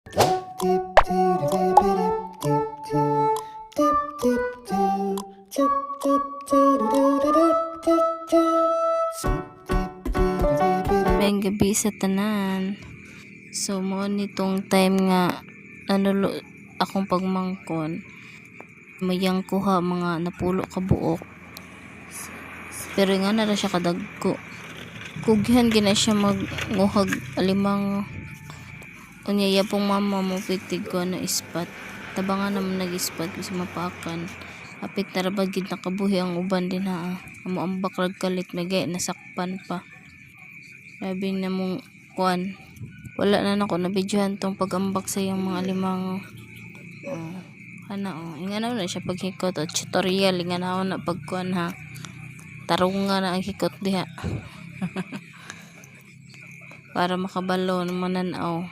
May gabi sa tanan. So mo nitong time nga nanulo akong pagmangkon, mayang kuha mga napulo ka buok. Pero nga na siya kadagko. Kugyan gina siya maguhag alimang unyaya pong mama mo pitig ko na ispat. Tabangan naman nag-ispat kasi mapakan. Apit na rabad gid nakabuhi ang uban din ha. Amo ang bakrag kalit megay nasakpan pa. Sabi na mong kuan. Wala na nako na videohan tong pag-ambak sa yung mga limang inganaw na siya paghikot o tutorial inganaw na pagkuan ha. Tarungan na ang hikot diha. Para makabalo mananaw.